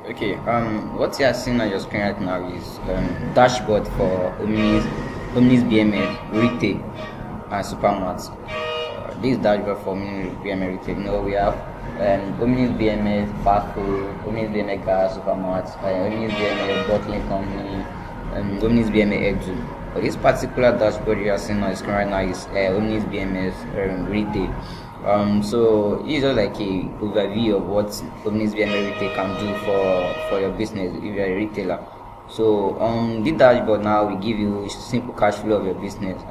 Okay, what you are seeing on your screen right now is dashboard for OmnixBMS retail and supermarkets. This dashboard for OmnixBMS retail. We have OmnixBMS fast food, OmnixBMS gas supermarkets, OmnixBMS bottling company, and OmnixBMS Exo. But this particular dashboard you are seeing on the screen right now is OmnixBMS retail. So this is just like a overview of what OmnixBMS retail can do for your business if you're a retailer. So this dashboard now will give you simple cash flow of your business.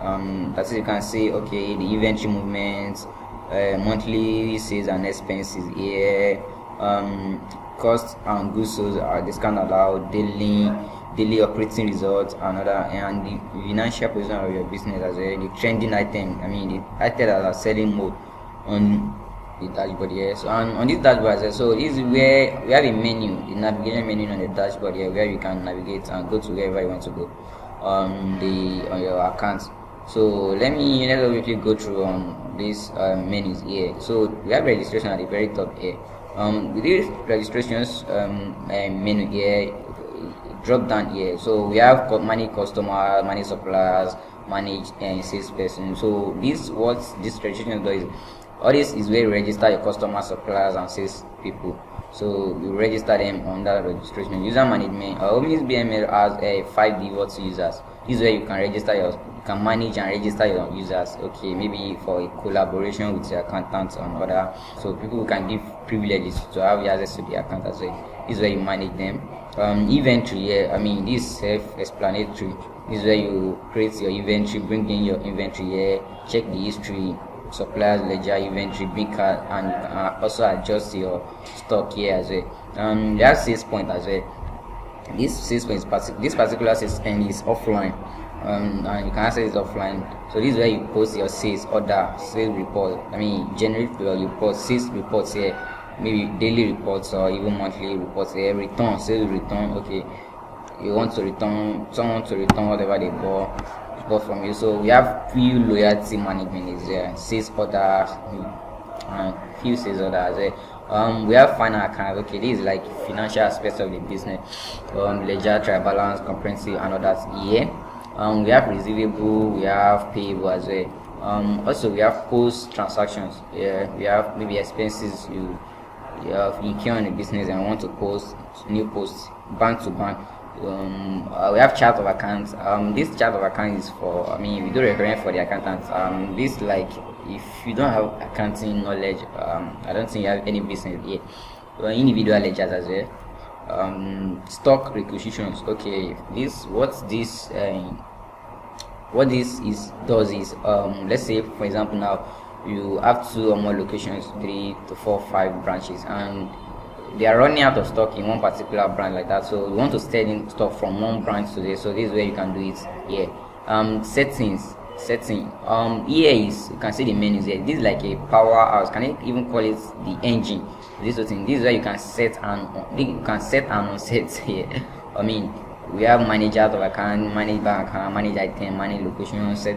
That is, you can see okay the inventory movements, monthly sales and expenses here, cost and goods sold are discount allowed, daily operating results, and the financial position of your business as well, the trending item, the items that are selling more on the dashboard here. So on this dashboard as well, so this is where we have a menu, the navigation menu on the dashboard here, where you can navigate and go to wherever you want to go on your account. So let's quickly go through on these menus here. So we have registration at the very top here. With this registrations menu here, drop down here, so we have manage customers, manage suppliers, manage sales person. So this registration does is, all this is where you register your customers, suppliers, and sales people. So you register them on that registration. User management. OmnixBMS has 5 default users. This is where you can manage and register your users. Okay, maybe for a collaboration with your accountant and other. So people can give privileges to have access to the account as well. This is where you manage them. Inventory here. This is self-explanatory. This is where you create your inventory, bring in your inventory here, check the history, suppliers ledger, inventory, big card, and also adjust your stock here as well. There are sales point as well. This particular sales point is offline, and you can access it offline. So this is where you post your sales order, sales report. Generate your report, sales reports here, maybe daily reports or even monthly reports here. Return, sales return. Okay, you want to return, someone to return whatever they bought from you. So we have few loyalty management is there, sales order, and few sales order as well. We have final account. Okay, this is like financial aspects of the business, ledger, trial balance, comprehensive, and others here. We have receivable, we have payable as well. Also we have post transactions. Yeah, we have maybe expenses you have incurred in the business and want to post new posts bank to bank. We have chart of accounts. This chart of accounts is for, we do recommend for the accountants. This, like, if you don't have accounting knowledge, I don't think you have any business here. Individual ledgers as well. Stock requisitions. Okay, what this does is, let's say for example now you have 2 or more locations, 3 to 4, 5 branches, and they are running out of stock in one particular brand like that. So you want to sell in stock from one branch to this. So this is where you can do it here. Setting. Here is, you can see the menus here. This is like a powerhouse. Can I even call it the engine? This is where you can set and unset here. We have manage out of account, manage bank account, manage item, manage location, set.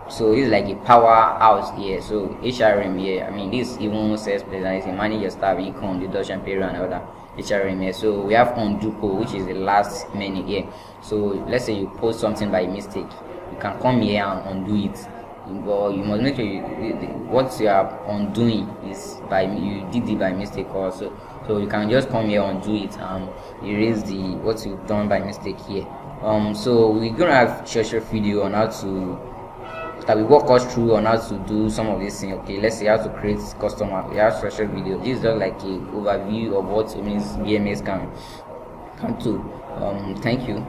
So this is like a powerhouse here. So HRM here, this even says presentation, manage your staff, income, deduction, payroll, and other HRM here. So we have undo poll, which is the last menu here. So let's say you post something by mistake, you can come here and undo it. But you must make sure what you are undoing is you did it by mistake also. So you can just come here and undo it and erase what you've done by mistake here. So we're gonna have short video on how to that we walk us through on how to do some of these things. Okay, let's say how to create customer. We have special video. This is just like a overview of what OmnixBMS can do. Thank you.